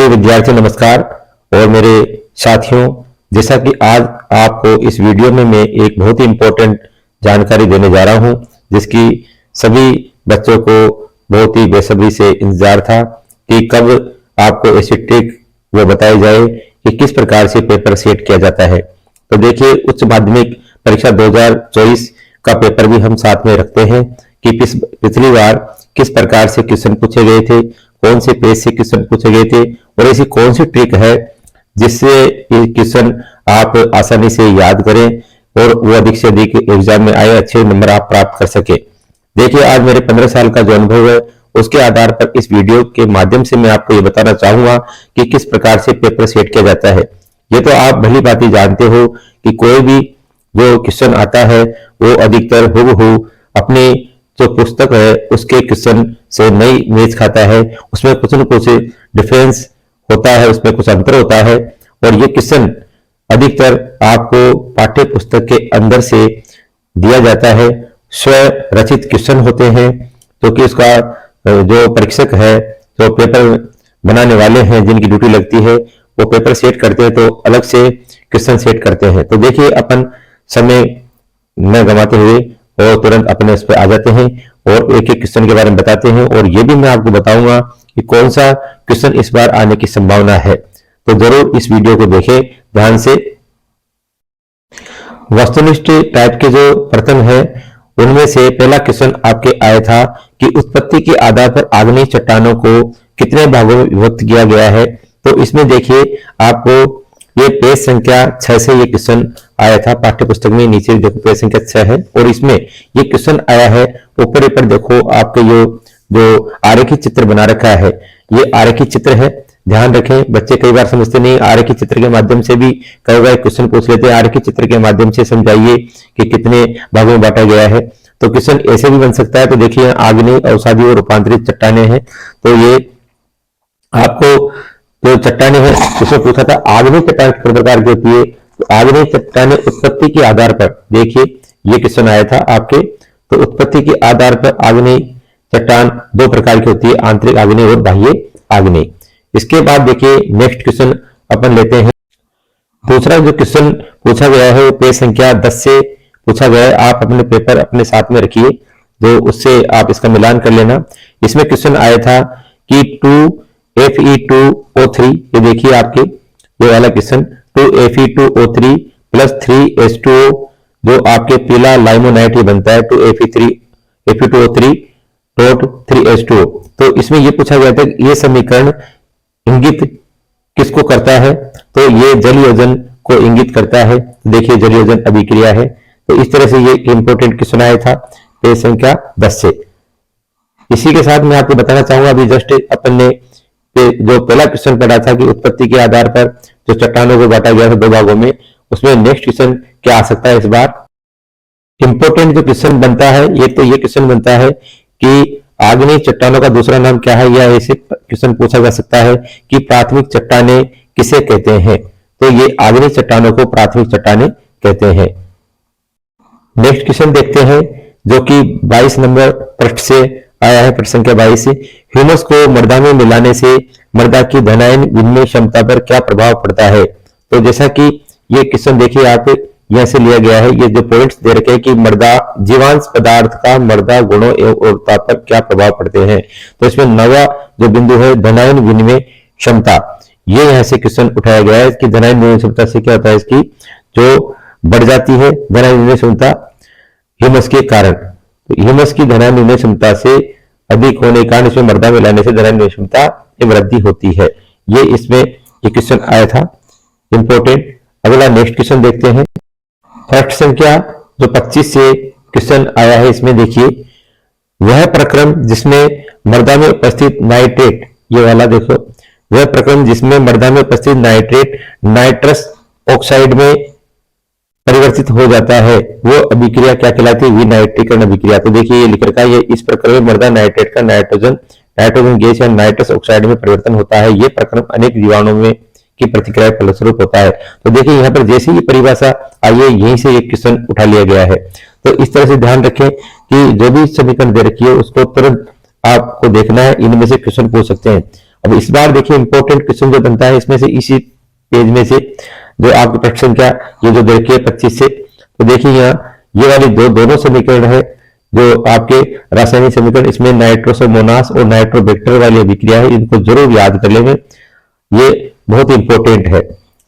प्रिय विद्यार्थी नमस्कार। और मेरे साथियों, जैसा कि आज आपको इस वीडियो में मैं एक बहुत ही इंपॉर्टेंट जानकारी देने जा रहा हूं, जिसकी सभी बच्चों को बहुत ही बेसब्री से इंतजार था कि कब आपको ऐसी ट्रिक वो बताई जाए कि किस प्रकार से पेपर सेट किया जाता है। तो देखिए, उच्च माध्यमिक परीक्षा 2024 का पेपर भी हम साथ में रखते हैं कि पिछली बार किस प्रकार से क्वेश्चन पूछे गए थे, कौन से पेज से क्वेश्चन पूछे गए थे और ऐसी कौन सी ट्रिक है जिससे ये क्वेश्चन आप आसानी से याद करें और वो अधिक से अधिक एग्जाम में आए, अच्छे नंबर आप प्राप्त कर सके। देखिए, आज मेरे 15 साल का जो अनुभव है उसके आधार पर इस वीडियो के माध्यम से मैं आपको ये बताना चाहूंगा कि किस प्रकार से पेपर सेट किया जाता है। ये तो आप भली भांति जानते हो कि कोई भी जो क्वेश्चन आता है वो अधिकतर हूबहू अपनी जो पुस्तक है उसके क्वेश्चन से नहीं मैच खाता है, उसमें कुछ न कुछ डिफरेंस होता है, उसमें कुछ अंतर होता है। और ये क्वेश्चन अधिकतर आपको पाठ्य पुस्तक के अंदर से दिया जाता है, स्व रचित क्वेश्चन होते हैं, तो कि उसका जो परीक्षक है, जो पेपर बनाने वाले हैं, जिनकी ड्यूटी लगती है, वो पेपर सेट करते हैं तो अलग से क्वेश्चन सेट करते हैं। तो देखिए, अपन समय न गंवाते हुए और तुरंत अपने उस पर आ जाते हैं और एक एक क्वेश्चन के बारे में बताते हैं। और ये भी मैं आपको बताऊंगा कि कौन सा क्वेश्चन इस बार आने की संभावना है, तो जरूर इस वीडियो को देखें ध्यान से। वस्तुनिष्ठ टाइप के जो प्रश्न है उनमें से पहला क्वेश्चन आपके आया था कि उत्पत्ति के आधार पर आग्नेय चट्टानों को कितने भागों में विभक्त किया गया है। तो इसमें देखिए, आपको ये पेज संख्या 6 से ये क्वेश्चन आया था पाठ्य पुस्तक में। नीचे देखो पेज संख्या 6 है और इसमें ये क्वेश्चन आया है। ऊपर देखो, आपके जो आरेखित चित्र बना रखा है, ये आरेखित चित्र है। ध्यान रखें, बच्चे कई बार समझते नहीं, आरेखित चित्र के माध्यम से भी कई बार क्वेश्चन पूछ लेते हैं। आरेखित चित्र के माध्यम से समझाइए कि कितने भागों में बांटा गया है। तो क्वेश्चन ऐसे भी बन सकता है। तो देखिए, आग्नेय, अवसादी और रूपांतरित चट्टाने हैं। तो ये आपको जो चट्टाने हैं उसमें पूछा था आग्नेय चट्टान किस प्रकार की होती है। तो आग्नेय चट्टाने उत्पत्ति के आधार पर, देखिए ये क्वेश्चन आया था आपके। तो उत्पत्ति के आधार पर आग्नेय चट्टान 2 प्रकार की होती है, आंतरिक आग्नेय और बाह्य आग्नेय। इसके बाद देखिए, नेक्स्ट क्वेश्चन अपन लेते हैं। दूसरा जो क्वेश्चन पूछा गया है वो पेज संख्या 10 से पूछा गया है। आप अपने पेपर अपने साथ में रखिए, जो उससे आप इसका मिलान कर लेना। इसमें क्वेश्चन आया था कि 2Fe2O3, ये देखिए आपके ये वाला क्वेश्चन, 2Fe2O3 प्लस 3H2O, जो आपके पीला लाइमोनाइट ही बनता है, 2Fe2O3 डॉट 3H2O। तो इसमें ये पूछा गया था ये समीकरण इंगित किसको करता है। तो ये जल योजन को इंगित करता है। देखिए, जल योजन अभिक्रिया है। तो इस तरह से ये इंपॉर्टेंट क्वेश्चन आया था पेज संख्या 10 से। इसी के साथ मैं आपको बताना चाहूंगा, अभी जस्ट अपन ने जो पहला क्वेश्चन पढ़ा था कि उत्पत्ति के आधार पर जो चट्टानों को बांटा गया था 2 भागों में, उसमें नेक्स्ट क्वेश्चन क्या आ सकता है इस बार। इंपॉर्टेंट जो क्वेश्चन बनता है ये क्वेश्चन बनता है कि आग्नेय चट्टानों का दूसरा नाम क्या है, या ऐसे क्वेश्चन पूछा जा सकता है कि प्राथमिक चट्टाने किसे कहते हैं। तो ये आग्नेय चट्टानों को प्राथमिक चट्टाने कहते हैं। नेक्स्ट क्वेश्चन देखते हैं, जो कि 22 नंबर पृष्ठ से आया है, प्रश्न संख्या 22 से। ह्यूमस को मृदा में मिलाने से मृदा की धनायन विनिमय क्षमता पर क्या प्रभाव पड़ता है। तो जैसा कि ये क्वेश्चन देखिए, आप यहां से लिया गया है, ये जो पॉइंट्स दे रखे हैं कि मृदा जीवांश पदार्थ का मृदा गुणों एवं उर्वरता पर क्या प्रभाव पड़ते हैं। तो इसमें नवा जो बिंदु है, धनायन विनिमय क्षमता, ये यहां से क्वेश्चन उठाया गया है कि धनायन विनिमय क्षमता से क्या होता है, इसकी जो बढ़ जाती है धनायन विनिमय क्षमता ह्यूमस के कारण। तो ह्यूमस की धनायन विनिमय क्षमता से अधिक होने के कारण इसमें मृदा में लाने से धनायन विनिमय क्षमता में वृद्धि होती है। ये इसमें ये क्वेश्चन आया था इंपॉर्टेंट। अगला नेक्स्ट क्वेश्चन देखते हैं। फर्स्ट संख्या जो 25 से क्वेश्चन आया है, इसमें देखिए, वह प्रक्रम जिसमें मृदा में उपस्थित नाइट्रेट, ये वाला देखो, वह प्रक्रम जिसमें मृदा में उपस्थित नाइट्रेट नाइट्रस ऑक्साइड में परिवर्तित हो जाता है, वो अभिक्रिया क्या कहलाती है, विनाइट्रीकरण अभिक्रिया। तो देखिए, ये लिख रखा है, इस प्रक्रम में मृदा नाइट्रेट का नाइट्रोजन गैस या नाइट्रस ऑक्साइड में परिवर्तन होता है। ये प्रक्रम अनेक जीवाणुओं में की प्रतिक्रिया फलस्वरूप होता है। तो देखिए, यहाँ पर जैसे ही परिभाषा आई है, यहीं से एक क्वेश्चन उठा लिया गया है। तो इस तरह से ध्यान रखें कि जो भी समीकरण दे रखी है उसको तुरंत आपको देखना है, इनमें से क्वेश्चन पूछ सकते हैं। अब इस बार देखिए इंपॉर्टेंट क्वेश्चन जो बनता है इसमें से, इसी पेज में से, जो आपके प्रश्न संख्या ये जो देखिए 25 से, तो देखिए यहाँ ये वाली दोनों समीकरण है जो आपके रासायनिक समीकरण, इसमें नाइट्रोसोमोनास और नाइट्रोबैक्टर वाली अभिक्रिया है, इनको जरूर याद कर लेंगे, ये बहुत इंपॉर्टेंट है।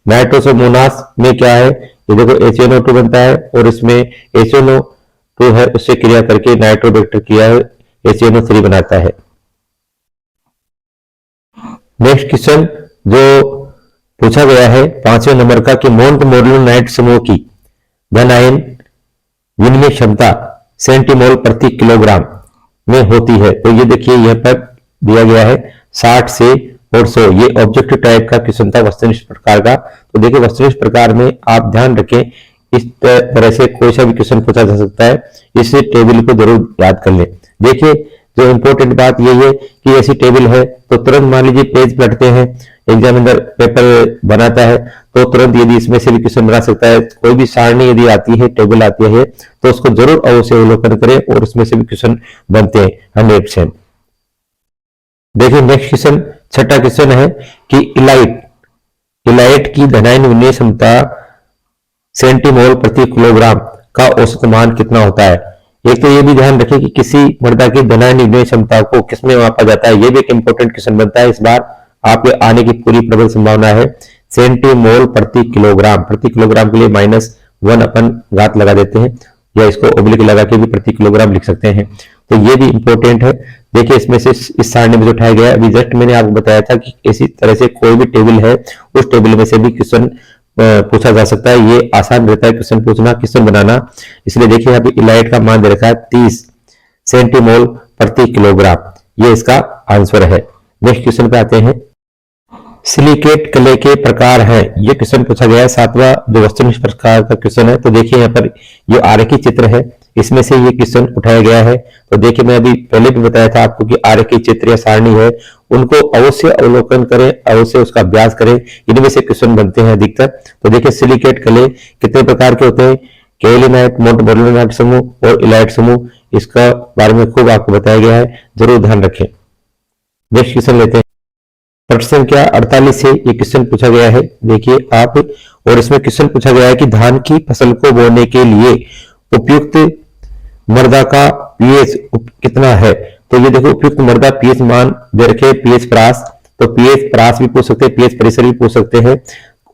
नाइट्रोसोमोनास में क्या है, ये देखो HNO2 बनता है और इसमें HNO2 है, उससे क्रिया करके नाइट्रोबैक्टर क्रिया है HNO3 बनाता है। नेक्स्ट क्वेश्चन जो पूछा गया है 5वें नंबर का, कि मोंटमोरिलो समूह की धन आयन विनिमय क्षमता सेंटीमोल प्रति किलोग्राम में होती है। तो ये देखिए यहाँ पर दिया गया है 60 से और 100, ये ऑब्जेक्टिव टाइप का क्वेश्चन था वस्तुनिष्ठ प्रकार का। तो देखिए वस्तुनिष्ठ प्रकार में आप ध्यान रखें, इस तरह से कोई सा भी क्वेश्चन पूछा जा सकता है, इस टेबल को जरूर याद कर लें। देखिए जो इंपॉर्टेंट बात यही है कि ऐसी टेबल है तो तुरंत मान लीजिए पेज पलटते हैं, एग्जामिनर पेपर बनाता है तो तुरंत यदि इसमें से भी क्वेश्चन बना सकता है। कोई भी सारणी यदि आती है, टेबल आती है, तो उसको जरूर अवश्य अवलोकन करें और उसमें से भी क्वेश्चन बनते हैं 100%। देखिए नेक्स्ट क्वेश्चन, छठा क्वेश्चन है कि इलाइट की धनायन विनिमय क्षमता सेंटीमोल प्रति किलोग्राम का औसत मान कितना होता है। एक तो ये भी ध्यान रखें कि किसी मृदा की धनायन विनिमय क्षमता को किसमें मापा जाता है, ये भी एक इंपॉर्टेंट क्वेश्चन बनता है। इस बार आपके आने की पूरी प्रबल संभावना है। सेंटीमोल प्रति किलोग्राम के लिए -1 अपन घात लगा देते हैं, या इसको ओब्लिक लगा के भी प्रति किलोग्राम लिख सकते हैं, तो ये भी इंपॉर्टेंट है। देखिए इसमें से इस सारणी में जो उठाया गया है, अभी जस्ट मैंने आपको बताया था कि इसी तरह से कोई भी टेबल है, उस टेबल में से भी क्वेश्चन पूछा जा सकता है। ये आसान रहता है क्वेश्चन पूछना, क्वेश्चन बनाना। इसलिए देखिए यहाँ पे इलाइट का मान दे रखा है 30 सेंटीमोल प्रति किलोग्राम, ये इसका आंसर है। नेक्स्ट क्वेश्चन पे आते हैं, सिलिकेट क्ले के प्रकार हैं, ये क्वेश्चन पूछा गया है 7वां जो वस्तुनिष्ठ प्रकार का क्वेश्चन है। तो देखिए यहाँ पर ये आरेखी चित्र है, इसमें से ये क्वेश्चन उठाया गया है। तो देखिए मैं अभी पहले भी बताया था आपको कि आरेखी चित्र या सारणी है, उनको अवश्य अवलोकन करें, अवश्य उसका अभ्यास करें, इनमें से क्वेश्चन बनते हैं अधिकतर। तो देखिए सिलिकेट क्ले कितने प्रकार के होते हैं, केलिनाइट, मोंटमोरिलो समूह और इलाइट समूह, इसका बारे में खूब आपको बताया गया है, जरूर ध्यान रखें। नेक्स्ट क्वेश्चन लेते हैं, प्रश्न संख्या 48 से ये क्वेश्चन पूछा गया है, देखिए आप, और इसमें क्वेश्चन पूछा गया है कि धान की फसल को बोने के लिए उपयुक्त मृदा का पीएच कितना है। तो ये देखो उपयुक्त मृदा पीएच मान दे रखे, पीएच परास, तो पीएच परास भी पूछ सकते हैं, पीएच परिसर भी पूछ सकते हैं,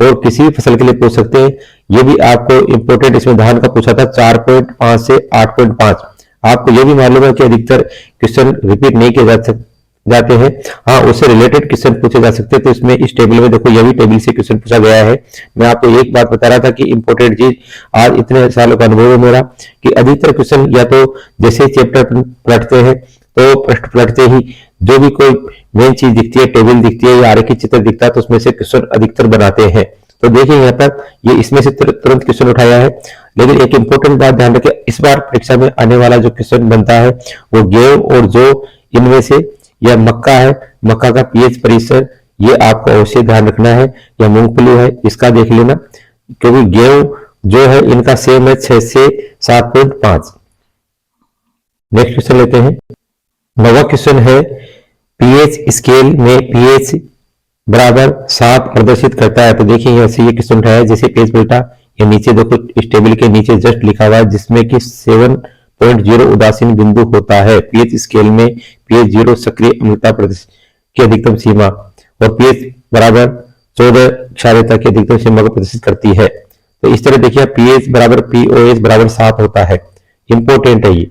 और किसी भी फसल के लिए पूछ सकते हैं। ये भी आपको इंपोर्टेंट, इसमें धान का पूछा था 4.5 से 8.5। आपको ये भी मालूम है कि अधिकतर क्वेश्चन रिपीट नहीं किए जाते हैं, हाँ उससे रिलेटेड क्वेश्चन पूछे जा सकते हैं। तो इसमें इस टेबल में देखो, यह भी टेबल से क्वेश्चन पूछा गया है। मैं आपको एक बात बता रहा था कि इंपॉर्टेंट चीज, आज इतने सालों का अनुभव है मेरा कि अधिकतर क्वेश्चन या तो जैसे चैप्टर पलटते हैं तो पृष्ठ पलटते ही जो भी कोई मेन चीज दिखती है, टेबल दिखती है या आरेखी चित्र दिखता है, तो उसमें से क्वेश्चन अधिकतर बनाते हैं। तो देखिए यहाँ पर ये इसमें से तुरंत क्वेश्चन उठाया है। लेकिन एक इंपॉर्टेंट बात ध्यान रखें, इस बार परीक्षा में आने वाला जो क्वेश्चन बनता है वो गेहूं और जो इनमें से या मक्का है, मक्का का पीएच परिसर, ये आपको अवश्य ध्यान रखना है, या मूंगफली है इसका देख लेना, क्योंकि गेहूं जो है इनका सेम है 6 से 7.5। नेक्स्ट क्वेश्चन लेते हैं, 9वां क्वेश्चन है, पीएच स्केल में पीएच बराबर 7 प्रदर्शित करता है। तो देखिए यहाँ से ये क्वेश्चन उठाया है, जैसे पेज पलटा, या नीचे देखो इस टेबल के नीचे जस्ट लिखा हुआ है जिसमें कि 7.0 उदासीन बिंदु होता है। पीएच स्केल में पीएच 0 सक्रिय अम्लता की अधिकतम सीमा, और पीएच बराबर 14 क्षारीयता की अधिकतम सीमा को प्रदर्शित करती है। तो इस तरह देखिए पीएच बराबर पीओएच बराबर 7 होता है, इंपॉर्टेंट है ये।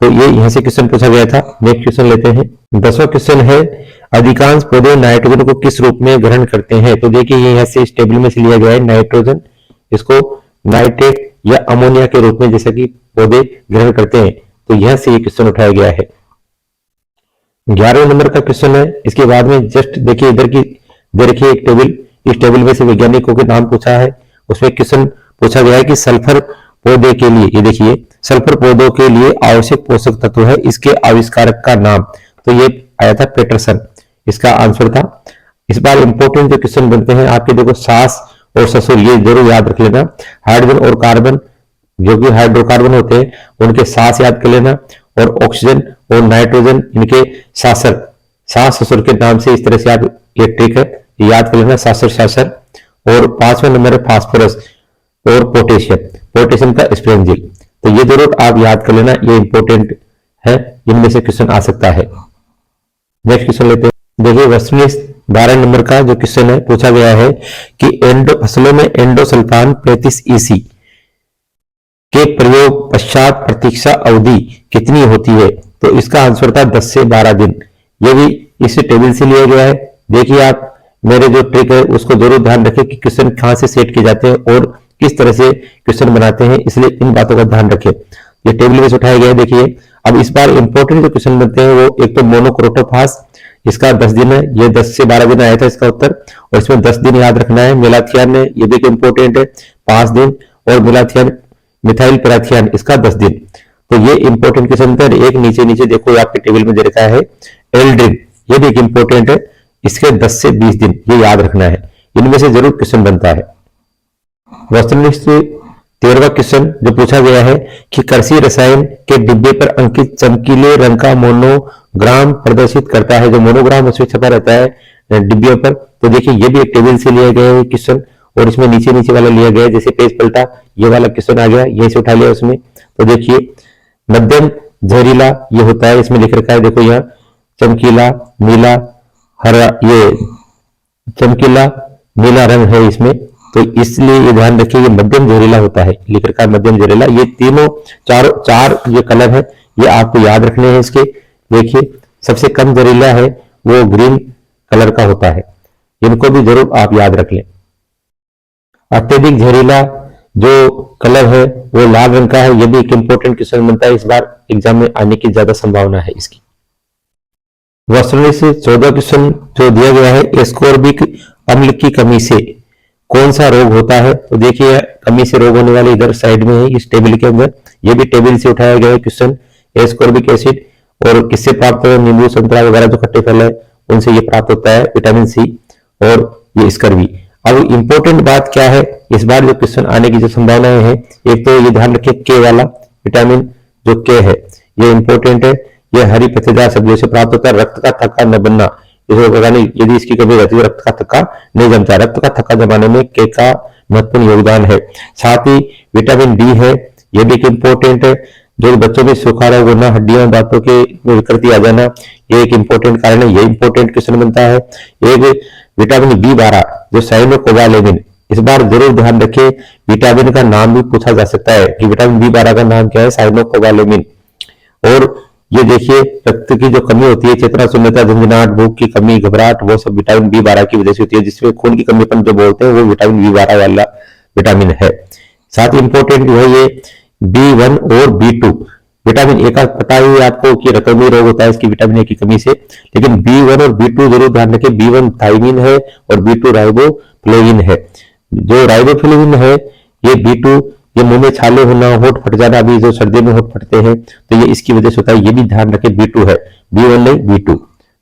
तो ये यहाँ से क्वेश्चन पूछा गया था। नेक्स्ट क्वेश्चन लेते हैं, 10वां क्वेश्चन है, अधिकांश पौधे नाइट्रोजन को किस रूप में ग्रहण करते हैं। तो देखिए ये यहाँ से इस टेबल में से लिया गया है नाइट्रोजन, इसको नाइट्रेट या अमोनिया के रूप में जैसे कि पौधे ग्रहण करते हैं। तो यहां से ये क्वेश्चन उठाया गया है। 11वें नंबर का क्वेश्चन है, इसके बाद में जस्ट देखिए इधर की देखिए एक टेबल, इस टेबल में से वैज्ञानिकों के नाम पूछा है, उसमें क्वेश्चन पूछा गया है कि सल्फर पौधे के लिए, ये देखिए सल्फर पौधों के लिए आवश्यक पोषक तत्व है, इसके आविष्कारक का नाम। तो ये आया था पेटरसन, इसका आंसर था। इस बार इंपॉर्टेंट जो क्वेश्चन बनते हैं आपके, देखो सांस और ससुर, ये जरूर याद रख लेना। हाइड्रोजन और कार्बन जो कि हाइड्रोकार्बन होते हैं उनके सांस याद कर लेना, और ऑक्सीजन और नाइट्रोजन इनके शासक, सास ससुर के नाम से इस तरह से आप ये ट्रिक है याद कर लेना, सासर सासर। और 5वां नंबर है फास्फोरस और पोटेशियम, पोटेशियम का स्प्रेंजिल। तो ये जरूर आप याद कर लेना, ये इंपॉर्टेंट है, इनमें से क्वेश्चन आ सकता है। नेक्स्ट क्वेश्चन लेते हैं। देखिए वस्तुनिष्ठ 12 नंबर का जो क्वेश्चन है पूछा गया है कि फसलों में एंडोसल्फान 35 ईसी के प्रयोग पश्चात प्रतीक्षा अवधि कितनी होती है? तो इसका आंसर था 10 से 12 दिन। ये भी इस टेबल से लिया गया है। देखिए आप मेरे जो ट्रिक है उसको जरूर ध्यान रखें कि क्वेश्चन कहां से सेट किए जाते हैं और किस तरह से क्वेश्चन बनाते हैं, इसलिए इन बातों का ध्यान रखें। ये टेबल में से उठाया गया है। देखिए अब इस बार इंपॉर्टेंट जो क्वेश्चन बनते हैं वो एक तो मोनोक्रोटोफास, इसका 10 दिन है, ये 10 से 12 दिन आया था इसका उत्तर, और इसमें 10 दिन याद रखना है। मेलाथियान है, ये भी इंपॉर्टेंट है, 5 दिन, और मेलाथियान मिथाइल पैराथियान इसका 10 दिन। तो ये इंपॉर्टेंट क्वेश्चन थे। एक नीचे नीचे देखो आपके टेबल में दे रखा है एल्ड्रिन, ये भी एक इंपॉर्टेंट है, इसके 10 से 20 दिन, ये याद रखना है। इनमें से जरूर क्वेश्चन बनता है। वस्तुनिष्ठ 13वां क्वेश्चन जो पूछा गया है कि कृषि रसायन के डिब्बे पर अंकित चमकीले रंग का मोनोग्राम प्रदर्शित करता है। जो मोनोग्राम उसमें छपा रहता है डिब्बे पर। तो देखिए ये भी एक टेबल से लिया गया है क्वेश्चन, और इसमें नीचे नीचे वाला लिया गया है। जैसे पेज पलटा ये वाला क्वेश्चन आ गया, यही से उठा लिया उसमें। तो देखिए मध्यम जहरीला ये होता है, इसमें लिख रखा है, देखो यहाँ चमकीला नीला हरा, ये चमकीला नीला रंग है इसमें, तो इसलिए ये ध्यान रखिए ये मध्यम जहरीला होता है, लिख रखा है मध्यम जहरीला। ये तीनों चार ये कलर है, ये आपको याद रखने हैं इसके। देखिए सबसे कम जहरीला है वो ग्रीन कलर का होता है, इनको भी जरूर आप याद रख लें। अत्यधिक जहरीला जो कलर है वो लाल रंग का है, ये भी एक इंपॉर्टेंट क्वेश्चन बनता है, इस बार एग्जाम में आने की ज्यादा संभावना है इसकी। वस्तुनिष्ठ से 14 क्वेश्चन जो दिया गया है, एस्कोर्बिक अम्ल की कमी से कौन सा रोग होता है? तो देखिए कमी से रोग होने वाले इधर साइड में है इस टेबल के अंदर, ये भी टेबल से उठाया गया है क्वेश्चन। एस्कोर्बिक एसिड और किससे प्राप्त होता है? नींबू संतरा वगैरह जो खट्टे फल है उनसे ये प्राप्त होता है, विटामिन सी और ये स्कर्वी। अब इंपॉर्टेंट बात क्या है, इस बार जो क्वेश्चन आने की जो संभावनाएं हैं, एक तो ये ध्यान रखिए के वाला विटामिन जो के है ये इंपॉर्टेंट है, ये हरी पत्तेदार सब्जियों से प्राप्त होता है। रक्त का थक्का न बनना, यदि इसकी कमी रहती है रक्त का थक्का नहीं जमता, रक्त का थक्का जमाने में के का महत्वपूर्ण योगदान है। साथ ही विटामिन डी है, ये भी एक इंपॉर्टेंट है। जो बच्चों में सूखा रोग होना, हड्डियों दांतों के विकृति आ जाना, ये एक इंपॉर्टेंट कारण है, ये इंपॉर्टेंट क्वेश्चन बनता है। एक विटामिन बी 12 जो साइनोकोबालेमिन, इस बार जरूर ध्यान रखें, विटामिन का नाम भी पूछा जा सकता है कि विटामिन बी 12 का नाम क्या है, साइनोकोबालेमिन। और ये देखिए रक्त की जो कमी होती है, चेतना शून्यता, झंझनाहट, भूख की कमी, घबराहट, वो सब विटामिन बी 12 की वजह से होती है, जिसमें खून की कमी अपन जो बोलते हैं वो विटामिन बी 12 वाला विटामिन है। साथ ही इंपॉर्टेंट जो है ये बी 1 और बी 2, विटामिन ए का पता ही आपको कि रतौंधी रोग होता है इसकी विटामिन ए की कमी से, लेकिन बी 1 और बी 2 जरूर ध्यान रखें, बी 1 थायमिन है और बी 2 राइबोफ्लेविन है। जो राइबोफ्लेविन है ये बी 2, ये मुंह में छाले होना, होठ फट जाना, अभी जो सर्दी में होठ फटते हैं तो ये इसकी वजह से होता है, ये भी ध्यान रखें, बी 2 है, बी 1 नहीं बी 2।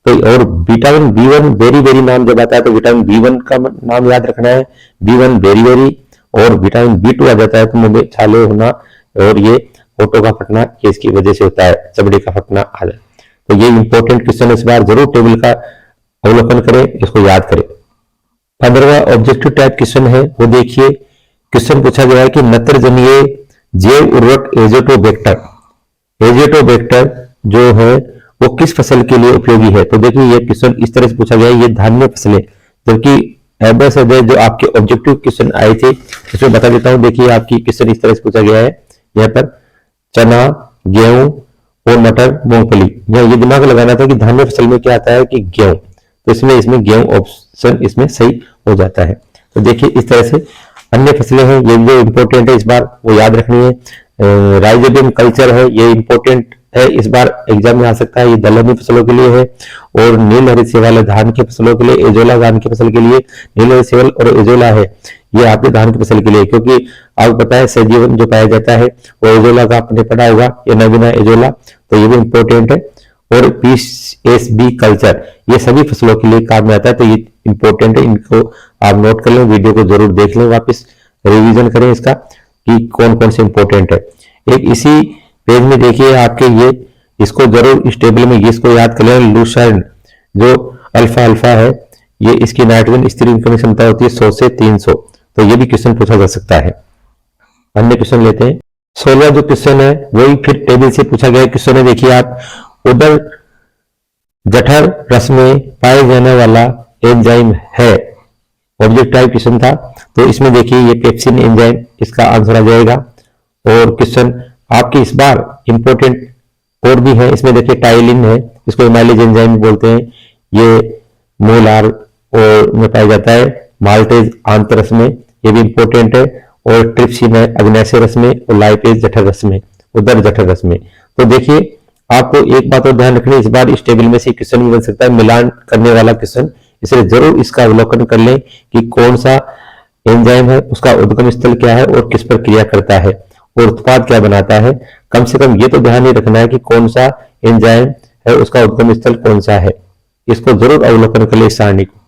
तो और विटामिन बी 1 वेरी वेरी नाम जब आता है तो विटामिन बी 1 का नाम याद रखना है, बी 1 वेरी वेरी, और विटामिन बी 2 आ जाता है तो मुंह में छाले होना और ये होठों का फटना, ये इसकी वजह से होता है, चमड़े का फटना आ जाए। तो ये इंपॉर्टेंट क्वेश्चन इस बार जरूर टेबल का अवलोकन करें, इसको याद करें। 15वां ऑब्जेक्टिव टाइप क्वेश्चन है, वो देखिए क्वेश्चन पूछा गया है कि नत्रजनीय जैव उर्वरक एजेटोबैक्टर जो है वो किस फसल के लिए उपयोगी है? तो देखिए ये क्वेश्चन इस तरह से पूछा गया है, ये धान्य फसलें, जबकि जो आपके ऑब्जेक्टिव क्वेश्चन आए थे उसमें बता देता हूं। देखिए आपकी क्वेश्चन इस तरह से पूछा गया है, यहाँ पर चना, गेहूं और मटर, मूंगफली। ये दिमाग लगाना था कि धान्य फसल में क्या आता है कि गेहूं, तो इसमें गेहूं ऑप्शन इसमें सही हो जाता है। तो देखिए इस तरह से अन्य फसलें हैं, ये जो इंपॉर्टेंट है इस बार वो याद रखनी है। राइजोबियम कल्चर है, ये इंपॉर्टेंट है, इस बार एग्जाम में आ सकता है, ये दलहनी फसलों के लिए है। और नील हरित सेवल धान की फसलों के लिए, एजोला धान की फसल के लिए, नील हरित सेवल और एजोला है ये आपके धान की फसल के लिए, क्योंकि आपको पता है सहजीवन जो पाया जाता है वो एजोला का आपने पढ़ा होगा, ये नवीना एजोला, तो ये भी इंपॉर्टेंट है। और पीएसबी कल्चर ये सभी फसलों के लिए काम में आता है, तो ये इंपॉर्टेंट है, इनको आप नोट कर लें, वीडियो को जरूर देख लें, वापस रिवीजन करें इसका कि कौन कौन से इंपॉर्टेंट है। एक इसी पेज में देखिए आपके ये, इसको जरूर इस टेबल में इसको याद कर लें, लूसर्न जो अल्फा अल्फा है, ये इसकी नाइट्रोजन स्थिरीकरण करने की क्षमता होती है 100 से 300। तो ये भी क्वेश्चन पूछा जा सकता है। अन्य क्वेश्चन लेते हैं। 16 जो क्वेश्चन है वही फिर टेबल से पूछा गया क्वेश्चन है। देखिए आप, उदर जठर रस में पाए जाने वाला एंजाइम है, ऑब्जेक्ट टाइप क्वेश्चन था। तो इसमें देखिए ये पेप्सिन एंजाइम इसका आंसर आ जाएगा। और क्वेश्चन आपके इस बार इंपॉर्टेंट और भी है, इसमें देखिए टाइलिन है, इसको एमाइलेज एंजाइम बोलते हैं। ये मोलार और में पाया जाता है, माल्टेज आंत रस में, ये भी इंपॉर्टेंट है। और ट्रिप्सिन है अग्नेय रस में, और लाइपेज जठर रस में, उदर जठर रस में। तो देखिए आपको एक बात और ध्यान रखनी, इस बार इस टेबल में से क्वेश्चन भी बन सकता है, मिलान करने वाला क्वेश्चन, इसलिए जरूर इसका अवलोकन कर लें कि कौन सा एंजाइम है, उसका उद्गम स्थल क्या है और किस पर क्रिया करता है और उत्पाद क्या बनाता है। कम से कम ये तो ध्यान ही रखना है कि कौन सा एंजाइम है, उसका उद्गम स्थल कौन सा है, इसको जरूर अवलोकन कर ले इस सारणी को।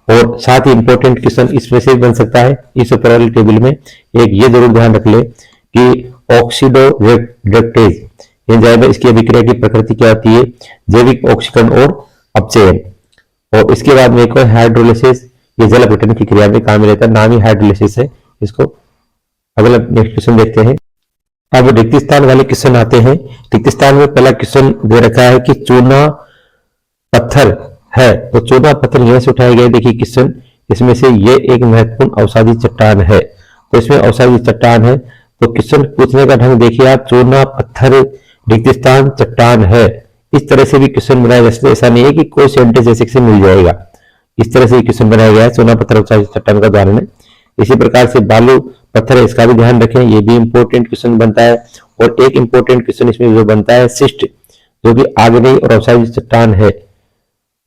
और साथ ही इंपॉर्टेंट क्वेश्चन इसमें से बन सकता है इस ऊपर वाली टेबल में। एक ये जरूर ध्यान रख ले कि ऑक्सीडोरेडक्टेज एंजाइम है, इसकी अभिक्रिया की प्रकृति क्या होती है, जैविक ऑक्सीकरण और अपचयन। और इसके बाद में एक और हाइड्रोलिसिस, ये जल अपघटन की क्रिया में काम में लेता है, नाम ही हाइड्रोलिसिस है। इसको अगला नेक्स्ट क्वेश्चन देखते हैं। अब रिक्त स्थान वाले क्वेश्चन आते हैं। रिक्त स्थान में पहला क्वेश्चन दे रखा है कि चूना पत्थर है, तो चूना पत्थर यहां से उठाए गए। देखिए क्वेश्चन इसमें से ये एक महत्वपूर्ण अवसादी चट्टान है, तो इसमें अवसादी चट्टान है। तो क्वेश्चन पूछने का ढंग देखिए आप, चूना पत्थर रिक्त स्थान चट्टान है, इस तरह से भी क्वेश्चन बनाया जा सकता है। ऐसा नहीं है कि कोई सेंटेंस ऐसे से मिल जाएगा, इस तरह से क्वेश्चन बनाया गया है। चूना पत्थर अवसादी चट्टान का उदाहरण है। इसी प्रकार से बालू पत्थर है, इसका भी ध्यान रखें, ये भी इंपॉर्टेंट क्वेश्चन बनता है। और एक इंपॉर्टेंट क्वेश्चन इसमें जो बनता है शिस्ट, जो कि आग्नेय और अवसादी चट्टान है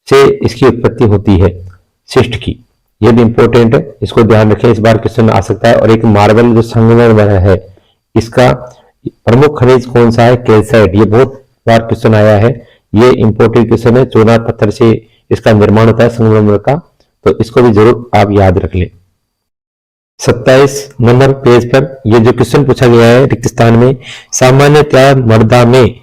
से इसकी उत्पत्ति होती है शिस्ट की, यह भी इंपॉर्टेंट है, इसको ध्यान रखें, इस बार क्वेश्चन आ सकता है। और एक मार्बल जो संगमरमर है, इसका प्रमुख खनिज कौन सा है, कैल्साइट, ये बहुत बार क्वेश्चन आया है, ये इंपॉर्टेंट क्वेश्चन है। चूना पत्थर से इसका निर्माण होता है संगमरमर का, तो इसको भी जरूर आप याद रख लें। 27 नंबर पेज पर ये जो क्वेश्चन पूछा गया है रिक्त स्थान में, सामान्यतः मर्दा में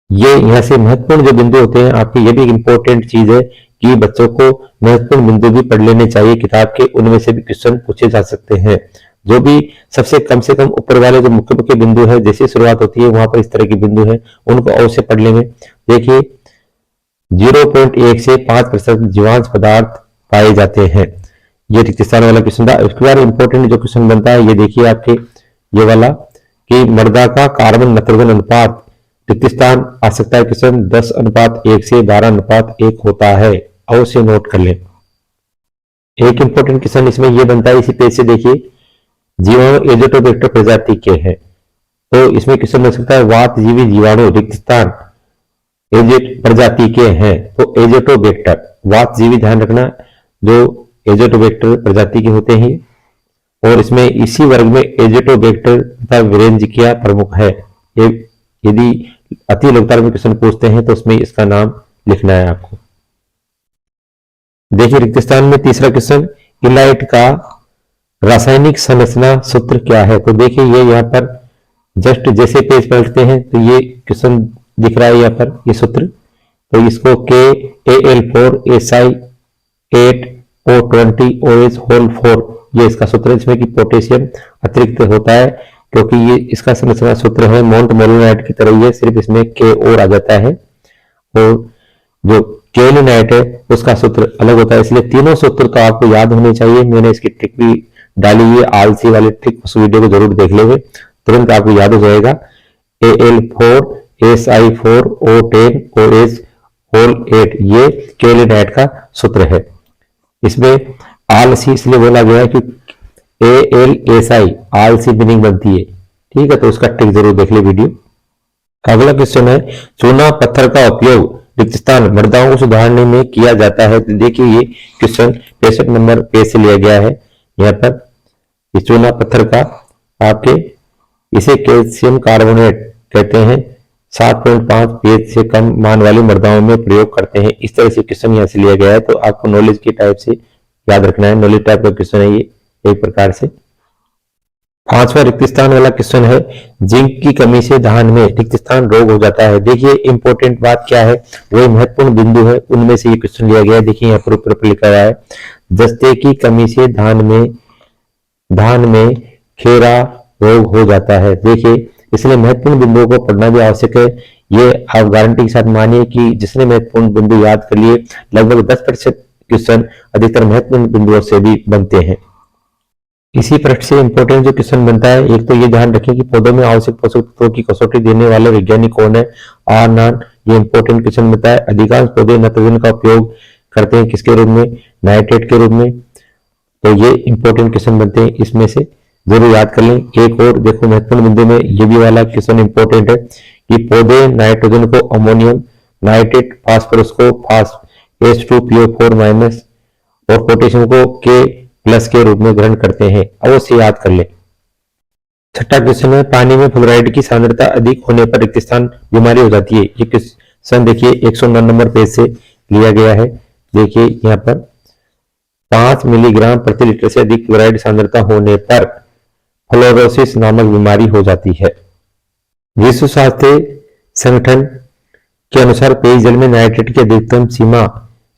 ये यहाँ से महत्वपूर्ण जो बिंदु होते हैं आपके, ये भी एक इंपॉर्टेंट चीज है कि बच्चों को महत्वपूर्ण बिंदु भी पढ़ लेने चाहिए किताब के, उनमें से भी क्वेश्चन पूछे जा सकते हैं। जो भी सबसे कम से कम ऊपर वाले जो मुख्य मुख्य बिंदु है, जैसे शुरुआत होती है वहां पर इस तरह के बिंदु है, उनको अवश्य पढ़ लेंगे। देखिए 0.1 से 5% जीवांश पदार्थ पाए जाते हैं, ये रिक्त स्थान वाला क्वेश्चन था। उसके बाद इंपॉर्टेंट जो क्वेश्चन बनता है, ये देखिए आपके ये वाला कि मृदा का कार्बन नाइट्रोजन अनुपात, रिक्त स्थान आ सकता है क्वेश्चन 10:1 से 12:1 होता है, अवश्य नोट कर लें। एक इंपॉर्टेंट क्वेश्चन इसमें यह बनता है, इसी पेज से देखिए, जीवाणु एजोटोबैक्टर प्रजाति के हैं, तो इसमें क्वेश्चन बन सकता है वात जीवी जीवाणु रिक्त स्थान एजेट प्रजाति के हैं, तो एजोटोबैक्टर वात जीवी, ध्यान रखना, जो एजोटोबैक्टर प्रजाति के होते हैं। और इसमें इसी वर्ग में एजोटोबैक्टर तथा विरेंजिकिया प्रमुख है। यदि अति लघुतार में क्वेश्चन पूछते हैं तो उसमें इसका नाम लिखना है आपको। देखिए रिक्त स्थान में तीसरा क्वेश्चन, इलाइट का रासायनिक संरचना सूत्र क्या है। तो देखिए ये यहाँ पर जस्ट जैसे पेज पलटते हैं तो ये क्वेश्चन दिख रहा है यहाँ पर, ये सूत्र, तो इसको KAl4Si8O20OH4, ये इसका सूत्र है, जिसमें कि पोटेशियम अतिरिक्त होता है, क्योंकि ये इसका संरचना सूत्र है मोंट मोलिनाइट की तरह ही है, सिर्फ इसमें K और आ जाता है। और जो केलिनाइट है उसका सूत्र अलग होता है, इसलिए तीनों सूत्र तो आपको याद होने चाहिए। मैंने इसकी ट्रिक भी डाली हुई है, आलसी वाली ट्रिक, उस वीडियो को जरूर देख लेंगे, तुरंत आपको याद हो जाएगा। Al4Si4O10OH8, ये केलिनाइट का सूत्र है। इसमें आलसी इसलिए बोला गया है कि AlSi आलसी मीनिंग बनती है, ठीक है, तो उसका ट्रिक जरूर देख ले वीडियो। अगला क्वेश्चन है, चूना पत्थर का उपयोग रिक्त स्थान मृदाओं को सुधारने में किया जाता है। तो देखिए ये क्वेश्चन 65 नंबर पेज से लिया गया है। यहाँ पर ये चूना पत्थर का आपके, इसे कैल्शियम कार्बोनेट कहते हैं, 7.5 pH से कम मान वाली मृदाओं में प्रयोग करते हैं। इस तरह से क्वेश्चन यहाँ से लिया गया है, तो आपको नॉलेज के टाइप से याद रखना है, नॉलेज टाइप का क्वेश्चन है ये एक प्रकार से। पांचवा रिक्त स्थान वाला क्वेश्चन है, जिंक की कमी से धान में रिक्त स्थान रोग हो जाता है। देखिए इंपॉर्टेंट बात क्या है, वही महत्वपूर्ण बिंदु है, उनमें से ये क्वेश्चन लिया गया है। देखिए यहाँ पर ऊपर पर लिखा हुआ है, जस्ते की कमी से धान में खेरा रोग हो जाता है। देखिए इसलिए महत्वपूर्ण बिंदुओं को पढ़ना भी आवश्यक है। ये आप गारंटी के साथ मानिए कि जिसने महत्वपूर्ण बिंदु याद कर लिए, लगभग 10% क्वेश्चन अधिकतर महत्वपूर्ण बिंदुओं से भी बनते हैं। इसी पृष्ठ से इंपॉर्टेंट जो क्वेश्चन बनता है, एक तो ये ध्यान रखें कि पौधों में आवश्यक पोषक तत्वों की कसौटी देने वाले वैज्ञानिक कौन है। आर नान, ये इंपॉर्टेंट क्वेश्चन बनता है। अधिकांश पौधे नाइट्रोजन का उपयोग करते हैं किसके रूप में, नाइट्रेट के रूप में। तो ये इंपॉर्टेंट क्वेश्चन बनते हैं, इसमें से जरूर याद कर लें। एक और देखो महत्वपूर्ण बिंदु में ये भी वाला क्वेश्चन इंपॉर्टेंट है कि पौधे नाइट्रोजन को अमोनियम नाइट्रेट, फास्फोरस को H2PO4- और पोटेशियम को K+ के रूप में ग्रहण करते हैं, अवश्य याद कर ले। छठा क्वेश्चन है, पानी में फ्लोराइड की सांद्रता अधिक होने पर रिक्त स्थान बीमारी हो जाती है। ये क्वेश्चन देखिए 109 नंबर पेज से लिया गया है। देखिए यहाँ पर 5 मिलीग्राम प्रति लीटर से अधिक फ्लोराइड सांद्रता होने पर फ्लोरोसिस नामक बीमारी हो जाती है। विश्व स्वास्थ्य संगठन के अनुसार पेयजल में नाइट्रेट की अधिकतम सीमा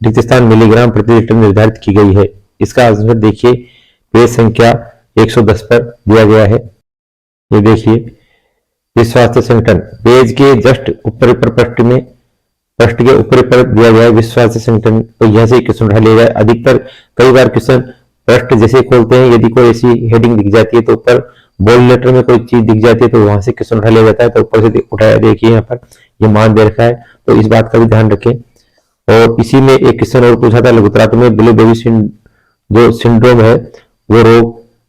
रिक्त स्थान मिलीग्राम प्रति लीटर निर्धारित की गई है। इसका आंसर देखिए पेज संख्या 110 पर दिया गया है। ये देखिए विश्व स्वास्थ्य संगठन, पेज के जस्ट ऊपर पृष्ठ के ऊपर दिया गया है विश्व स्वास्थ्य संगठन। तो यहाँ से क्वेश्चन उठा लिया गया। अधिकतर कई बार क्वेश्चन पृष्ठ जैसे खोलते हैं, यदि कोई ऐसी हेडिंग दिख जाती है तो ऊपर बोल्ड लेटर में कोई चीज दिख जाती है तो वहां से क्वेश्चन उठा लिया जाता है। तो ऊपर से उठाया, देखिए यहाँ पर ये मान दे रखा है, तो इस बात का भी ध्यान रखें। और इसी में एक क्वेश्चन और पूछा था लघुतरातु में, ब्लू बेबी जो सिंड्रोम है वो रोग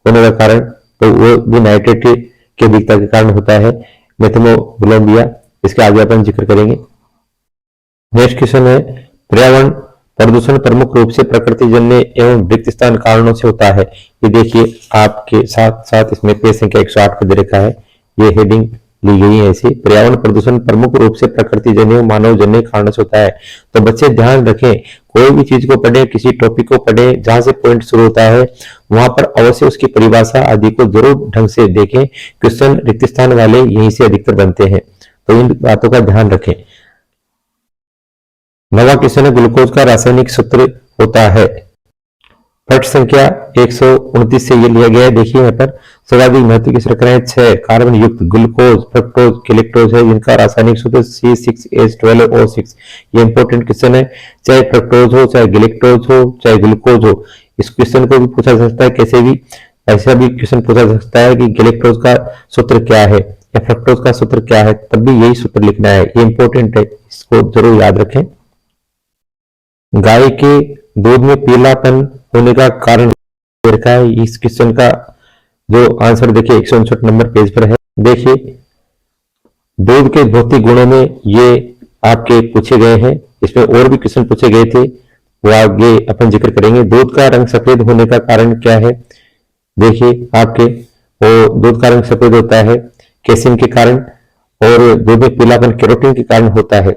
होने का कारण, तो वो भी नाइट्रेट की अधिकता के कारण होता है, मेथमोग्लोबिया। इसके आगे अपन जिक्र करेंगे। नेक्स्ट क्वेश्चन है, पर्यावरण प्रदूषण प्रमुख रूप से प्रकृतिजन्य एवं रिक्त स्थान कारणों से होता है। ये देखिए आपके साथ साथ इसमें पेज संख्या 108 पर दे रखा है, ये हेडिंग ली गई है ऐसे, पर्यावरण प्रदूषण प्रमुख रूप से प्रकृतिजन्य एवं मानवजन्य कारणों से होता है। तो बच्चे ध्यान रखें, कोई भी चीज को पढ़े, किसी टॉपिक को पढ़े, जहां से पॉइंट शुरू होता है वहां पर अवश्य उसकी परिभाषा आदि को जरूर ढंग से देखें। क्वेश्चन रिक्त स्थान वाले यहीं से अधिकतर बनते हैं, तो इन बातों का ध्यान रखें। नवा क्वेश्चन है, ग्लूकोज का रासायनिक सूत्र होता है। पृष्ठ संख्या 129 से ये लिया गया है। देखिए यहाँ पर सर्वाधिक महत्व की शर्कराएं 6 कार्बन युक्त ग्लूकोज, फ्रक्टोज, गैलेक्टोज है, जिनका रासायनिक सूत्र C6H12O6। ये इंपॉर्टेंट क्वेश्चन है, चाहे फ्रक्टोज हो, चाहे गैलेक्टोज हो, चाहे ग्लूकोज हो। इस क्वेश्चन को भी पूछा जा सकता है, कैसे भी ऐसा भी क्वेश्चन पूछा जा सकता है कि गैलेक्टोज का सूत्र क्या है या फ्रक्टोज का सूत्र क्या है, तब भी यही सूत्र लिखना है। ये इंपॉर्टेंट है, इसको जरूर याद रखें। गाय के दूध में पीलापन होने का कारण रखा है। इस क्वेश्चन का जो आंसर देखिए 159 नंबर पेज पर है। देखिए दूध के भौतिक गुणों में ये आपके पूछे गए हैं, इसमें और भी क्वेश्चन पूछे गए थे, वो आगे अपन जिक्र करेंगे। दूध का रंग सफेद होने का कारण क्या है। देखिए आपके वो दूध का रंग सफेद होता है कैसिन के कारण, और दूध में पीलापन कैरोटीन के कारण होता है।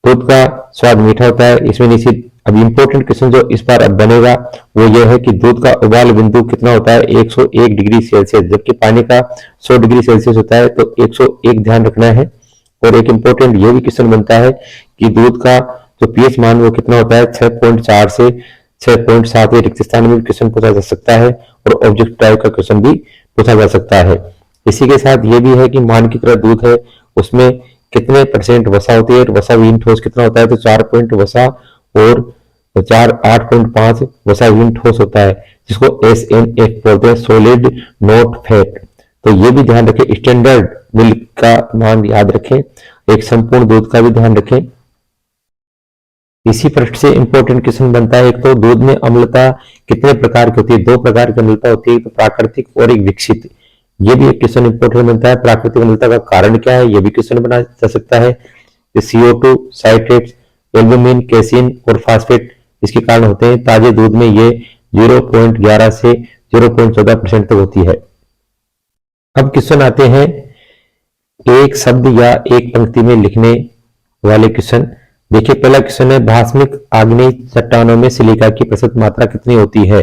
दूध का स्वाद मीठा होता है, इसमें निश्चित। अब इंपॉर्टेंट क्वेश्चन जो इस बार अब बनेगा वो ये है कि दूध का उबाल बिंदु कितना होता है, 101 डिग्री सेल्सियस, जबकि पानी का 100 डिग्री सेल्सियस होता है, तो 101 ध्यान रखना है। और एक इंपॉर्टेंट ये भी क्वेश्चन बनता है कि दूध का जो पीएच मान वो कितना होता है, 6.4 से 6.7। रिक्त स्थान में भी क्वेश्चन पूछा जा सकता है और ऑब्जेक्ट टाइप का क्वेश्चन भी पूछा जा सकता है। इसी के साथ ये भी है कि मान की तरह दूध है, उसमें कितने % वसा होती है, वसा विहीन ठोस कितना होता है, तो 4 वसा और 8.5 वसा विहीन ठोस होता है, जिसको SNF बोलते हैं, सॉलिड नॉट फैट। तो ये भी ध्यान रखें। स्टैंडर्ड मिल्क का मान याद रखें, एक संपूर्ण दूध का भी ध्यान रखें। इसी पृष्ठ से इंपॉर्टेंट क्वेश्चन बनता है, एक तो दूध में अम्लता कितने प्रकार की होती है, 2 प्रकार की अम्लता होती है, तो प्राकृतिक और एक विकसित। ये भी एक क्वेश्चन इंपॉर्टेंट बनता है। प्राकृतिक अम्लता का कारण क्या है, ये भी क्वेश्चन बना जा सकता है। CO2, साइट्रेट्स, एल्बुमिन, कैसीन और फास्फेट इसके कारण होते हैं। ताजे दूध में ये 0.11 से 0.14% तक होती है। अब क्वेश्चन आते हैं एक शब्द या एक पंक्ति में लिखने वाले क्वेश्चन। देखिए पहला क्वेश्चन है, भास्मिक आग्नेय चट्टानों में सिलिका की प्रतिशत मात्रा कितनी होती है।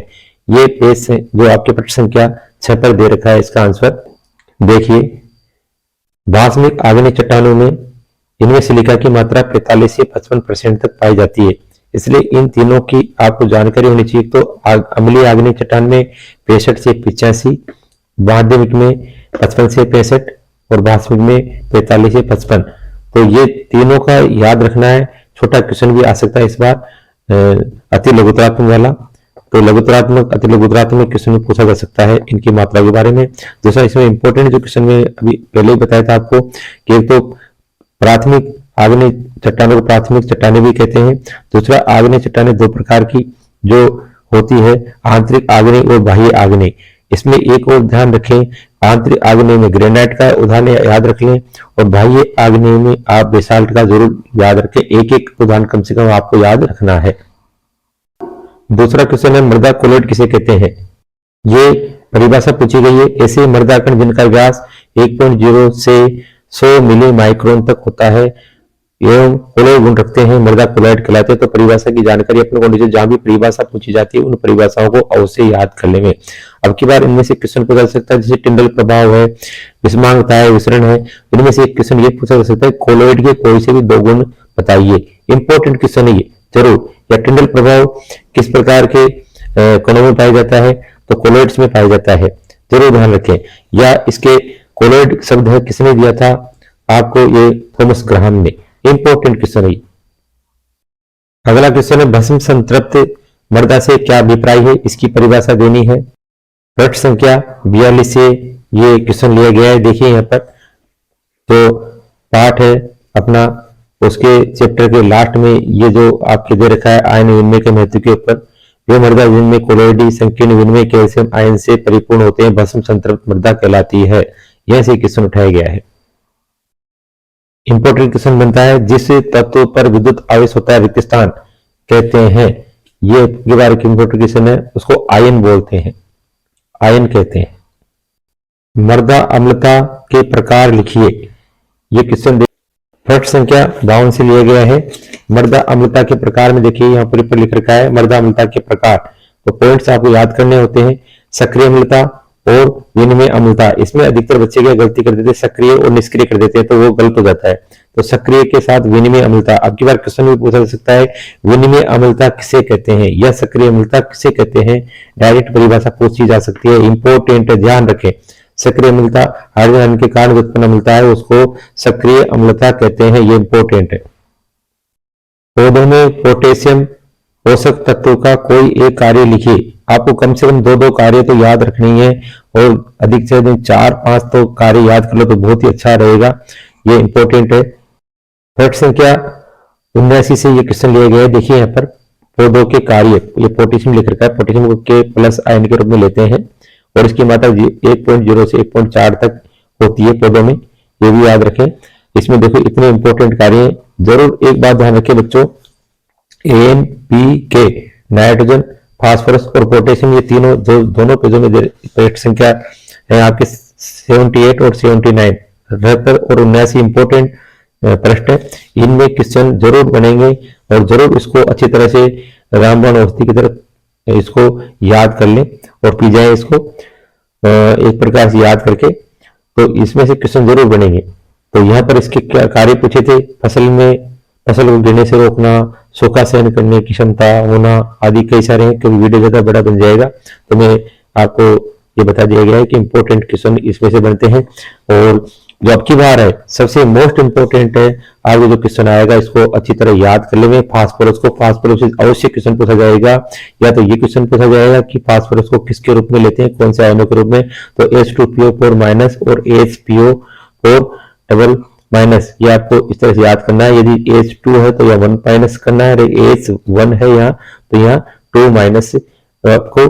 ये पेज से जो आपके पृष्ठ संख्या 6 पर दे रखा है इसका आंसर। देखिए, बासमिक आग्नेय चट्टानों में इनमें सिलिका की मात्रा 45 से 55% तक पाई जाती है। इसलिए इन तीनों की आपको जानकारी होनी चाहिए। तो अम्लीय आग्नेय चट्टान में 65 से 85, माध्यमिक में 55 से 65 और बासमिक में 45 से 55। तो ये तीनों का याद रखना है। छोटा क्वेश्चन भी आ सकता है इस बार अति लघुतरात्मक वाला। तो लघुतरात्मक अति लघुतरात्मक क्वेश्चन में पूछा जा सकता है इनकी मात्रा के बारे में। दूसरा इसमें इंपॉर्टेंट जो क्वेश्चन में अभी पहले ही बताया था आपको कि एक तो प्राथमिक आग्नेय चट्टानों को प्राथमिक चट्टानें भी कहते हैं। दूसरा, आग्नेय चट्टानें दो प्रकार की जो होती है, आंतरिक आग्नेय और बाह्य आग्नेय। इसमें एक और ध्यान रखें, आंतरिक आग्नेय में ग्रेनाइट का उदाहरण याद रख लें और बाह्य आग्नेय में आप बेसाल्ट का जरूर याद रखें। एक एक उदाहरण कम से कम आपको याद रखना है। दूसरा क्वेश्चन है, मृदा कोलॉइड किसे कहते हैं? ये परिभाषा पूछी गई है। ऐसे मृदा कण जिनका व्यास 1.0 से 100 मिली माइक्रोन तक होता है एवं कोलॉइड गुण रखते हैं, मृदा कोलॉइड कहलाते हैं। तो परिभाषा की जानकारी अपने को जहां भी परिभाषा पूछी जाती है उन परिभाषाओं को अवश्य याद कर लेंगे। अब की बार इनमें से क्वेश्चन पूछा जा सकता है, जैसे टिंडल प्रभाव है, विषमांगता है, विसरण है। इनमें से एक क्वेश्चन ये पूछा जा सकता है, कोलॉइड के कोई से भी दो गुण बताइए। इंपॉर्टेंट क्वेश्चन है ये जरूर। या टिंडल प्रभाव किस प्रकार के कणों में पाया जाता है? तो कोलॉइड्स में पाया जाता है, जरूर ध्यान रखें। या इसके कोलॉइड शब्द है किसने दिया था आपको? ये थॉमस ग्राहम ने। इंपॉर्टेंट क्वेश्चन है। अगला क्वेश्चन है, भस्म संतृप्त मृदा से क्या अभिप्राय है? इसकी परिभाषा देनी है। पृष्ठ संख्या 42 से ये क्वेश्चन लिया गया है। देखिए यहाँ पर तो पाठ है अपना, उसके चैप्टर के लास्ट में ये जो आपके दे रखा है आयन विनिमय के महत्व के ऊपर, वे मृदा जिनमें कोलॉइडी संकीर्ण विनिमय कैल्शियम आयन से परिपूर्ण होते हैं भस्म संतृप्त मृदा कहलाती है। यह से क्वेश्चन उठाया गया है। इंपॉर्टेंट क्वेश्चन बनता है, जिस तत्व पर विद्युत आवेश होता है रिक्त स्थान कहते हैं। ये बार की इंपॉर्टेंट क्वेश्चन है, उसको आयन बोलते हैं, आयन कहते हैं। मृदा अम्लता के प्रकार लिखिए। ये क्वेश्चन पृष्ठ संख्या 52 से लिया गया है। मृदा अम्लता के प्रकार में देखिए यहाँ पर लिख रखा है मृदा अम्लता के प्रकार। तो पॉइंट्स आपको याद करने होते हैं, सक्रिय अम्लता और विनिमय अम्लता। इसमें अधिकतर बच्चे क्या गलती कर देते हैं, सक्रिय और निष्क्रिय कर देते हैं, तो वो गलत हो जाता है। तो सक्रिय के साथ विनिमय अम्लता। अब की बार क्वेश्चन भी पूछा जा सकता है, विनिमय अम्लता किसे कहते हैं या सक्रिय अम्लता किसे कहते हैं? डायरेक्ट परिभाषा पूछी जा सकती है। इंपॉर्टेंट है, ध्यान रखें। सक्रिय अम्लता हाइड्रोजन आयन के कारण उत्पन्न अम्लता है, उसको सक्रिय अम्लता कहते हैं। ये इंपॉर्टेंट है। पौधों में पोटेशियम पोषक तत्व का कोई एक कार्य लिखिए। आपको कम से कम दो कार्य तो याद रखनी है और अधिक से अधिक 4-5 तो कार्य याद कर लो तो बहुत ही अच्छा रहेगा। ये इंपॉर्टेंट है। पृष्ठ संख्या 79 से ये क्वेश्चन लिया गया है। देखिए यहाँ पर पौधों के कार्य, ये पोटेशियम लिख रखा है, पोटेशियम के प्लस आयन के रूप में लेते हैं और इसकी मात्रा 1.0 से 1.4 तक होती है पौधों में, ये भी याद रखें। इसमें देखो इतने इंपॉर्टेंट कार्य हैं। जरूर एक बात ध्यान रखें बच्चों, NPK नाइट्रोजन, फास्फोरस और पोटेशियम, ये तीनों दोनों पेजों में पृष्ठ संख्या है आपके 78 और 79, 73 और 79 इंपॉर्टेंट पृष्ठ है। इनमें क्वेश्चन जरूर बनेंगे और जरूर इसको अच्छी तरह से रामबाण औषधि की तरफ इसको याद कर लें और पी जाए इसको एक प्रकार से याद करके, तो इसमें से क्वेश्चन जरूर बनेंगे। तो यहाँ पर इसके क्या कार्य पूछे थे? फसल को गिरने से रोकना, सूखा सहन करने की क्षमता होना आदि कई सारे हैं। क्योंकि वीडियो ज्यादा बड़ा बन जाएगा तो मैं आपको ये बता दिया गया है कि इंपॉर्टेंट क्वेश्चन इसमें से बनते हैं। और जो अब की बार है सबसे मोस्ट इंपॉर्टेंट है, आगे जो क्वेश्चन आएगा इसको अच्छी तरह याद कर लेंगे। फास्फोरस को, फास्फोरस से अवश्य क्वेश्चन पूछा जाएगा, या तो ये क्वेश्चन पूछा जाएगा कि फास्फोरस को किसके रूप में लेते हैं, कौन से आयनों के रूप में? तो H2PO4- और HPO4 माइनस, ये आपको इस तरह से याद करना है। यदि H2 है तो यहाँ 1- करना है, H1 है यहाँ तो यहाँ 2- आपको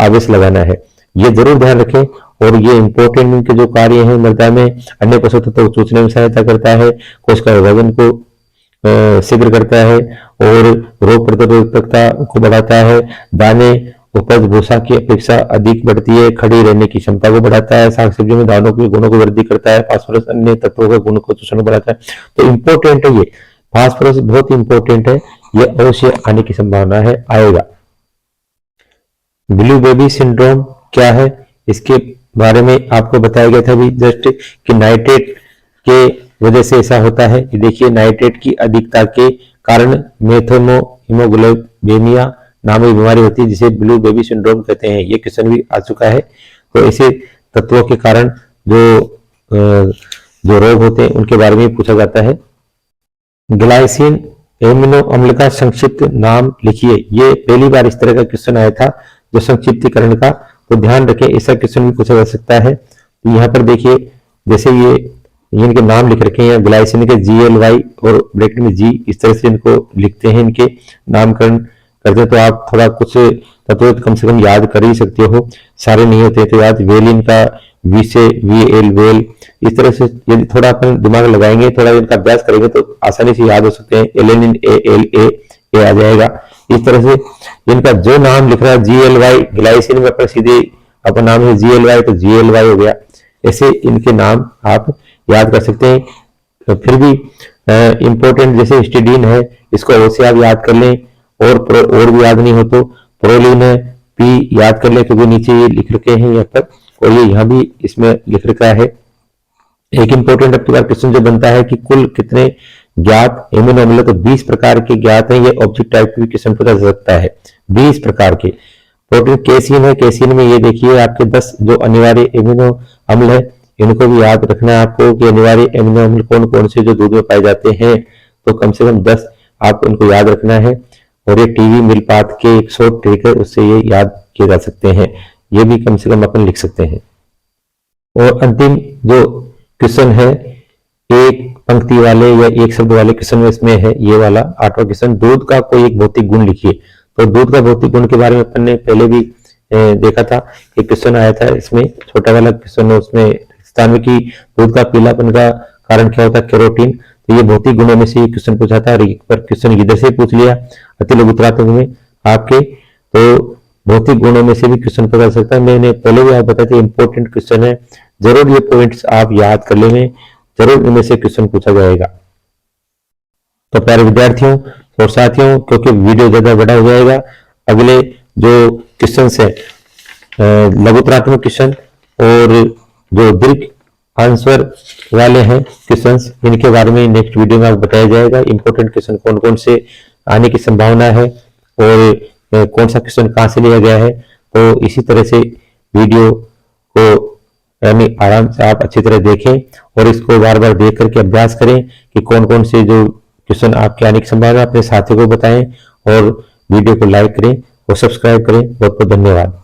आवेश लगाना है। ये जरूर ध्यान रखें। और ये इंपॉर्टेंट इनके जो कार्य हैं मृदा में, अन्य पोषक तत्व को चूसने में सहायता करता है, कोशिका विभाजन को शीघ्र करता है और रोग प्रतिरोधकता को बढ़ाता है, दाने उपज भूसा की अपेक्षा अधिक बढ़ती है, खड़ी रहने की क्षमता को बढ़ाता है, साग सब्जी में दानों के गुणों को वृद्धि करता है, फास्फोरस अन्य तत्वों के गुण को चूषण बढ़ाता है। तो इंपॉर्टेंट है ये फास्फोरस, बहुत इंपॉर्टेंट है, ये अवश्य आने की संभावना है, आएगा। ब्लू बेबी सिंड्रोम क्या है? इसके बारे में आपको बताया गया था अभी जस्ट कि नाइट्रेट के वजह से ऐसा होता है। कि देखिए नाइट्रेट की अधिकता के कारण मेथोमो हीमोग्लोबिनेमिया नामक बीमारी होती है जिसे ब्लू बेबी सिंड्रोम कहते हैं। ये क्वेश्चन भी आ चुका है। तो ऐसे तत्वों के कारण जो रोग होते हैं उनके बारे में पूछा जाता है। ग्लाइसिन एमिनो अम्ल का संक्षिप्त नाम लिखिए। ये पहली बार इस तरह का क्वेश्चन आया था जो संक्षिप्तीकरण का, तो ध्यान रखें ऐसा क्वेश्चन भी पूछा जा सकता है। तो यहाँ पर देखिए जैसे ये इनके नाम लिख रखे हैं ग्लाइसिन के GLY और ब्रैकेट में G, इस तरह से इनको लिखते हैं, इनके नामकरण करते हैं। तो आप थोड़ा कुछ तत्व कम से कम याद कर ही सकते हो, सारे नहीं होते तो याद। वेलिन का V से VL वेल, इस तरह से यदि थोड़ा अपन दिमाग लगाएंगे, थोड़ा इनका अभ्यास करेंगे तो आसानी से याद हो सकते हैं। एलेनिन ALA ए आ जाएगा। इस तरह से इनका जो नाम लिख रहा है GLY, ग्लाइसिन में अपन सीधे अपना नाम है GLY तो GLY हो गया। ऐसे इनके नाम आप याद कर सकते हैं। तो फिर भी इंपॉर्टेंट जैसे हिस्टिडीन है, इसको अवश्य आप याद कर लें। और भी याद नहीं हो तो प्रोलिन है P याद कर लें, क्योंकि नीचे ये लिख रखे हैं यहाँ पर और ये यहाँ भी इसमें लिख रखा है। एक इंपॉर्टेंट अब का क्वेश्चन जो बनता है कि कुल कितने ज्ञात एमिनो अम्ल, तो 20 प्रकार के ज्ञात हैं। ये ऑब्जेक्ट टाइप भी क्वेश्चन पूछा जा सकता है। 20 प्रकार के। प्रोटीन केसीन है, केसीन में ये देखिए आपके 10 जो अनिवार्य एमिनो अम्ल है, इनको भी याद रखना है आपको कि अनिवार्य एमिनो अम्ल कौन कौन से जो दूध में पाए जाते हैं। तो कम से कम 10 आप उनको याद रखना है। और ये टीवी मिलपात के एक शॉर्ट ट्रिक है, उससे ये याद किए जा सकते हैं। ये भी कम से कम अपन लिख सकते हैं। और अंतिम जो क्वेश्चन है एक पंक्ति वाले या एक शब्द वाले क्वेश्चन में इसमें है ये वाला 8वां क्वेश्चन, दूध का कोई एक भौतिक गुण लिखिए। तो दूध का भौतिक गुण के बारे में अपन ने पहले भी देखा था, एक क्वेश्चन आया था इसमें, छोटा वाला क्वेश्चन है उसमें राजस्थान में कि दूध का पीलापन का कारण क्या होता है, कैरोटीन। तो ये भौतिक गुणों में से क्वेश्चन पूछा था और एक बार क्वेश्चन इधर से पूछ लिया अति लघुत्रात्मक में आपके, तो भौतिक गुणों में से भी क्वेश्चन पूछा सकता है। मैंने पहले भी आप बताया था इंपॉर्टेंट क्वेश्चन है, जरूर ये पॉइंट्स आप याद कर लेंगे, जरूर इनमें से क्वेश्चन पूछा जाएगा। तो प्यारे विद्यार्थियों और साथियों, क्योंकि वीडियो ज्यादा बड़ा हो जाएगा, अगले जो क्वेश्चन है लघुत्रात्मक क्वेश्चन और जो दीर्घ आंसर वाले हैं क्वेश्चंस, इनके बारे में नेक्स्ट वीडियो में आपको बताया जाएगा। इंपॉर्टेंट क्वेश्चन कौन कौन से आने की संभावना है और कौन सा क्वेश्चन कहां से लिया गया है। तो इसी तरह से वीडियो को यानी आराम से आप अच्छी तरह देखें और इसको बार बार देख करके अभ्यास करें कि कौन कौन से जो क्वेश्चन आपके आने की संभावना, अपने साथियों को बताएं और वीडियो को लाइक करें और सब्सक्राइब करें। बहुत बहुत धन्यवाद।